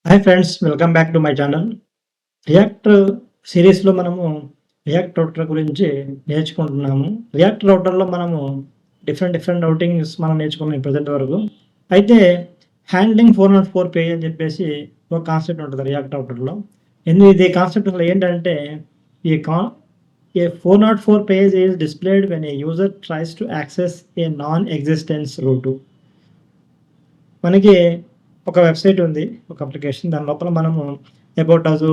Hi friends, welcome back to my channel. React సిరీస్‌లో మనము react router గురించి నేర్చుకుంటున్నాము. React రౌటర్‌లో మనము డిఫరెంట్ రౌటింగ్స్ మనం నేర్చుకున్నాం ప్రెజెంట్ వరకు. అయితే హ్యాండ్లింగ్ 404 పేజ్ అని చెప్పేసి ఒక కాన్సెప్ట్ ఉంటది రియాక్ట్ రౌటర్‌లో. ఇది కాన్సెప్ట్ అసలు ఏంటంటే ఈ కా a 404 page is displayed when a user tries to access a non existence route. మనకి ఒక వెబ్‌సైట్ ఉంది. ఒక అప్లికేషన్. దాని లోపల మనము about us,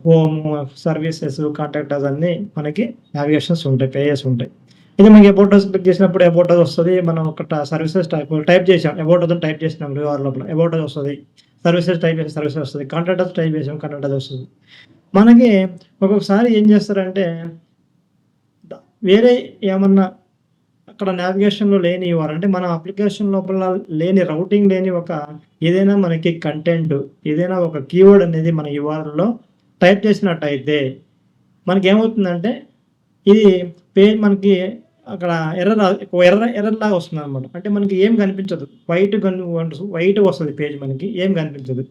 home, services, contact us అన్నీ మనకి నావిగేషన్స్ ఉంటాయి. పేజెస్ ఉంటాయి. ఇది మనకి అబౌట్ అస్ క్లిక్ చేసినప్పుడు అబౌట్ అస్ వస్తది. మనం ఒక సర్వీసెస్ టైప్ చేసాం. అబౌట్ అస్ అని టైప్ చేసినాం యూఆర్ఎల్ లోపల అబౌట్ అస్ వస్తది. సర్వీసెస్ టైప్ చేసి సర్వీసెస్ వస్తది. కాంటాక్ట్ అస్ టైప్ చేసాం. కాంటాక్ట్ అస్ వస్తది. మనకి ఒక్కొక్కసారి ఏం చేస్తారంటే వేరే ఏమన్నా అక్కడ నావిగేషన్‌లో లేని అంటే మన అప్లికేషన్ లోపల లేని రౌటింగ్ లేని ఏదైనా మనకి కంటెంట్, ఏదైనా ఒక కీవర్డ్ అనేది మన యూఆర్ఎల్‌లో టైప్ చేసినట్టయితే మనకేమవుతుందంటే ఇది పేజ్ మనకి అక్కడ ఎర్రర్ లాగా వస్తుందనమాట. అంటే మనకి ఏం కనిపించదు. వైట్‌గా వస్తది పేజ్ మనకి. ఏం కనిపించదు.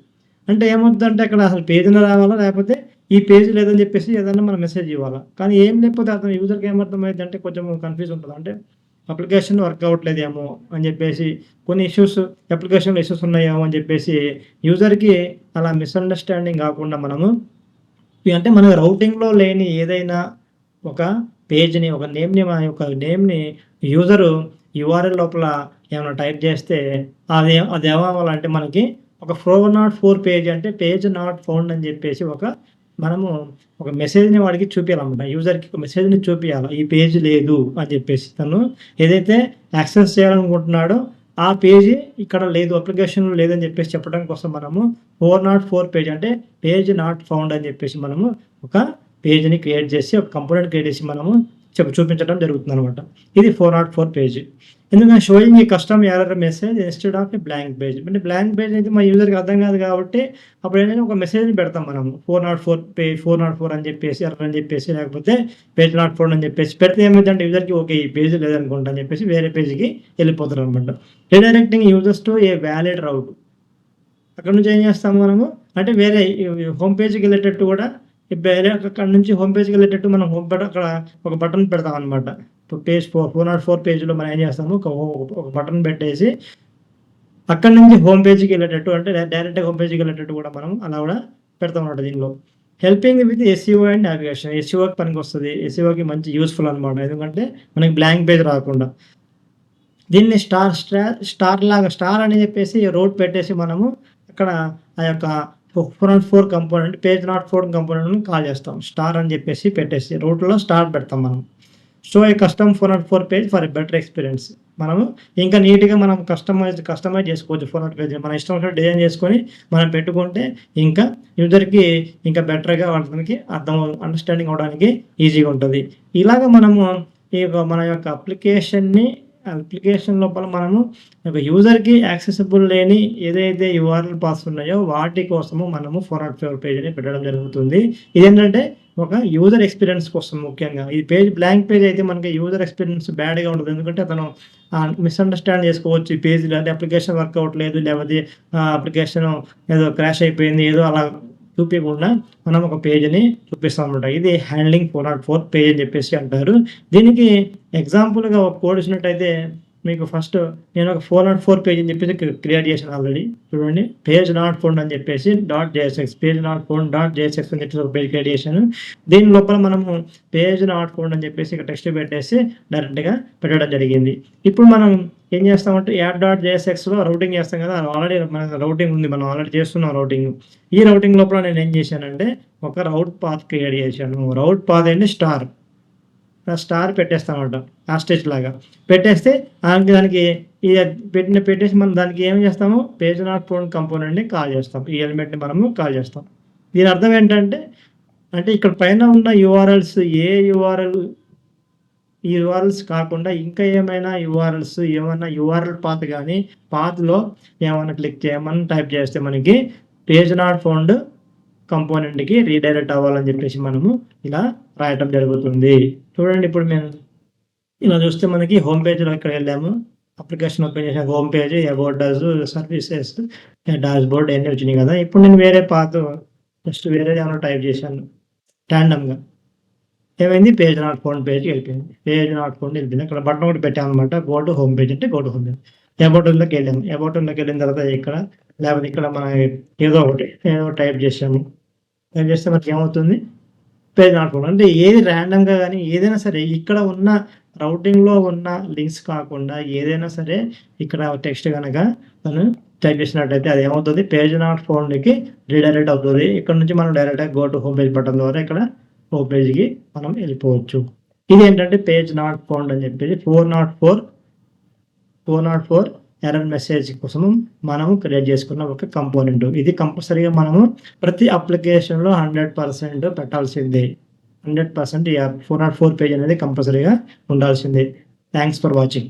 అంటే ఏమవుతుందంటే అక్కడ అసలు పేజీన రావాలా? లేకపోతే ఈ పేజ్ లేదని చెప్పేసి ఏదన్నా మనం మెసేజ్ ఇవ్వాలా? కానీ ఏం లేకపోతే అతను యూజర్‌కి ఏమర్థమైద్దంటే కొంచెం కన్‌ఫ్యూజ్ ఉంటది. అంటే అప్లికేషన్ వర్క్ అవ్వట్లేదేమో అని చెప్పేసి, కొన్ని అప్లికేషన్‌లో ఇష్యూస్ ఉన్నాయేమో అని చెప్పేసి యూజర్‌కి అలా మిస్‌అండర్‌స్టాండింగ్ కాకుండా మనము అంటే మన రౌటింగ్‌లో లేని ఏదైనా ఒక పేజ్‌ని, ఒక నేమ్‌ని యూజరు యూఆర్ఎల్ లోపల ఏమైనా టైప్ చేస్తే అది ఏమవ్వాలంటే మనకి ఒక 404 పేజ్ అంటే పేజ్ నాట్ ఫౌండ్ అని చెప్పేసి మనము ఒక మెసేజ్‌ని వాడికి చూపియాలన్నమాట. యూజర్‌కి ఒక మెసేజ్‌ని చూపియాల. ఈ పేజ్ లేదు అని చెప్పేసి. తను ఏదైతే యాక్సెస్ చేయాలనుకుంటున్నాడో ఆ పేజీ ఇక్కడ లేదు, అప్లికేషన్‌లో లేదని చెప్పేసి చెప్పడం కోసం మనము 404 పేజ్ అంటే పేజ్ నాట్ ఫౌండ్ అని చెప్పేసి మనము ఒక పేజ్‌ని క్రియేట్ చేసి, ఒక కంపోనెంట్ క్రియేట్ చేసి మనము చూపించడం జరుగుతుందనమాట. ఇది 404 పేజ్. ఎందుకంటే sowing A custom error message instead of A blank page. అంటే బ్లాంక్ పేజ్ అయితే మా యూజర్‌కి అర్థం కాదు కాబట్టి అప్పుడు ఏంటంటే ఒక మెసేజ్‌ని పెడతాం మనము. 404 అని చెప్పేసి, ఎర్రర్ అని చెప్పేసి, లేకపోతే పేజ్ నాట్ ఫౌండ్ అని చెప్పేసి పెడితే ఏమైందంటే యూజర్‌కి ఓకే, ఈ పేజ్ లేదనుకుంటా అని చెప్పేసి వేరే పేజ్‌కి వెళ్ళిపోతారనమాట. Redirecting users to a valid route. అక్కడ నుంచి ఏం చేస్తాము మనము అంటే వేరే హోమ్ పేజ్‌కి వెళ్ళేటట్టు కూడా వేరే అక్కడి నుంచి హోమ్ పేజ్‌కి వెళ్ళేటట్టు మనం అక్కడ ఒక బటన్ పెడతామనమాట. పేజ్ 404 పేజ్‌లో మనం ఏం చేస్తాము ఒక బటన్ పెట్టేసి అక్కడి నుంచి హోమ్ పేజ్‌కి వెళ్ళేటట్టు అంటే డైరెక్ట్‌గా హోమ్ పేజ్‌కి వెళ్ళేటట్టు కూడా మనం అలా కూడా పెడతామన్నమాట దీనిలో. Helping with SEO and navigation. ఎస్ఈఓకి పనికొస్తది. ఎస్ఈఓకి మంచి యూజ్‌ఫుల్ అనమాట. ఎందుకంటే మనకి బ్లాంక్ పేజ్ రాకుండా. దీన్ని స్టార్ అని చెప్పేసి రూట్ పెట్టేసి మనము అక్కడ ఆ యొక్క 404 కంపోనెంట్ పేజ్ నాట్ ఫౌండ్ కంపోనెంట్‌ని కాల్ చేస్తాం. స్టార్ అని చెప్పేసి పెట్టేసి రూట్‌లో స్టార్ పెడతాం మనం. Show a custom 404 page for a better experience. మనము ఇంకా నీట్‌గా మనం కస్టమైజ్ చేసుకోవచ్చు 404 పేజ్. మన ఇష్టం వచ్చినట్టు డిజైన్ చేసుకొని మనం పెట్టుకుంటే ఇంకా యూజర్‌కి ఇంకా బెటర్‌గా అతనికి అండర్‌స్టాండింగ్ అవ్వడానికి ఈజీగా ఉంటది. ఇలాగ మనము మన యొక్క అప్లికేషన్ లోపల మనము ఒక యూజర్‌కి యాక్సెసిబుల్ లేని ఏదైతే యూఆర్ఎల్ పాత్స్ ఉన్నాయో వాటి కోసము మనము 404 పేజ్‌ని పెట్టడం జరుగుతుంది. ఇదేంటంటే ఒక యూజర్ ఎక్స్‌పీరియన్స్ కోసం ముఖ్యంగా. ఈ పేజ్ బ్లాంక్ పేజ్ అయితే మనకి యూజర్ ఎక్స్‌పీరియన్స్ బ్యాడ్‌గా ఉంటది. ఎందుకంటే అతను మిస్‌అండర్‌స్టాండ్ చేసుకోవచ్చు. ఈ పేజ్‌లో అంటే అప్లికేషన్ వర్క్ అవ్వట్లేదు, లేకపోతే అప్లికేషన్ ఏదో క్రాష్ అయిపోయింది, ఏదో అలా చూపియకుండా మనం ఒక పేజ్‌ని చూపిస్తాం అనమాట. ఇది హ్యాండ్లింగ్ 404 పేజ్ అని చెప్పేసి అంటారు. దీనికి ఎగ్జాంపుల్‌గా ఒక కోడ్ ఇచ్చినట్టయితే మీకు ఫస్ట్ నేను ఒక 404 పేజ్ అని చెప్పేసి క్రియేట్ చేశాను ఆల్రెడీ. చూడండి, పేజ్ నాట్ ఫౌండ్ అని చెప్పేసి పేజ్ నాట్ ఫౌండ్ .jsx అని చెప్పేసి ఒక పేజ్ క్రియేట్ చేశాను. దీని లోపల మనము పేజ్ నాట్ ఫౌండ్ అని చెప్పేసి ఇక్కడ టెక్స్ట్ పెట్టేసి డైరెక్ట్‌గా పెట్టడం జరిగింది. ఇప్పుడు మనం ఏం చేస్తామంటే యాడ్.jsxలో రౌటింగ్ చేస్తాం కదా! ఆల్రెడీ మన రౌటింగ్ ఉంది. మనం ఆల్రెడీ చేస్తున్నాం రౌటింగ్. ఈ రౌటింగ్ లోపల నేను ఏం చేశానంటే ఒక రౌట్ పాత్ క్రియేట్ చేశాను. రౌట్ పాత్ ఏంటి స్టార్ పెట్టేస్తామన్నమాట. ఆస్ట్రిచ్ లాగా పెట్టేస్తే దానికి పెట్టేసి మనం దానికి ఏం చేస్తాము, పేజ్ నాట్ ఫౌండ్ కంపోనెంట్‌ని కాల్ చేస్తాం. ఈ ఎలిమెంట్‌ని మనము కాల్ చేస్తాం. దీని అర్థం ఏంటంటే ఇక్కడ పైన ఉన్న యూఆర్ఎల్స్ ఈ యూఆర్ఎల్స్ కాకుండా ఇంకా ఏమైనా ఏమన్నా యూఆర్ఎల్ పాత్ గానీ పాత్‌లో ఏమన్నా క్లిక్ చేయమని టైప్ చేస్తే మనకి పేజ్ నాట్ ఫౌండ్ కంపోనెంట్‌కి రీడైరెక్ట్ అవ్వాలని చెప్పేసి మనము ఇలా రాయటం జరుగుతుంది. చూడండి, ఇప్పుడు మేము ఇలా చూస్తే మనకి హోమ్ పేజ్‌లో ఇక్కడ వెళ్ళాము. అప్లికేషన్ ఓపెన్ చేసిన home page, about us, services, dashboard అయన్నీ వచ్చినాయి కదా! ఇప్పుడు నేను వేరే పాత్ జస్ట్ వేరేదేమన్నా టైప్ చేశాను రాండమ్‌గా. ఏమైంది పేజ్ నాట్ ఫౌండ్ పేజ్‌కి వెళ్ళిపోయింది. పేజ్ నాట్ ఫౌండ్ వెళ్ళిపోయింది. అక్కడ బటన్ ఒకటి పెట్టామనమాట. గో టు హోమ్ పేజ్ అంటే గో టు హోమ్ పేజ్. అబౌట్‌లోకి వెళ్ళాము. అబౌట్‌లోకి వెళ్ళిన తర్వాత ఇక్కడ లేకపోతే ఇక్కడ మనం ఏదో ఒకటి ఏదో టైప్ చేసాము. టైప్ చేస్తే మనకేమవుతుంది? Page not found. అంటే ఏది రాండమ్‌గా గాని ఏదైనా సరే ఇక్కడ ఉన్న రౌటింగ్‌లో ఉన్న లింక్స్ కాకుండా ఏదైనా సరే ఇక్కడ టెక్స్ట్ గనక మనం టైప్ చేసినట్టయితే అది ఏమవుతది? పేజ్ నాట్ ఫౌండ్‌కి రీడైరెక్ట్ అవుతది. ఇక్కడ నుంచి మనం డైరెక్ట్‌గా go to home page button ద్వారా ఇక్కడ హోమ్ పేజ్‌కి మనం వెళ్ళిపోవచ్చు. ఇదేంటంటే పేజ్ నాట్ ఫౌండ్ అని చెప్పేసి 404 ఎర్రర్ మెసేజ్ కోసం మనము క్రియేట్ చేసుకున్న ఒక కంపోనెంట్. ఇది కంపల్సరీగా మనము ప్రతి అప్లికేషన్‌లో 100% పెట్టాల్సిందే. 100% ఈ 404 పేజ్ అనేది కంపల్సరీగా ఉండాల్సిందే. Thanks for watching.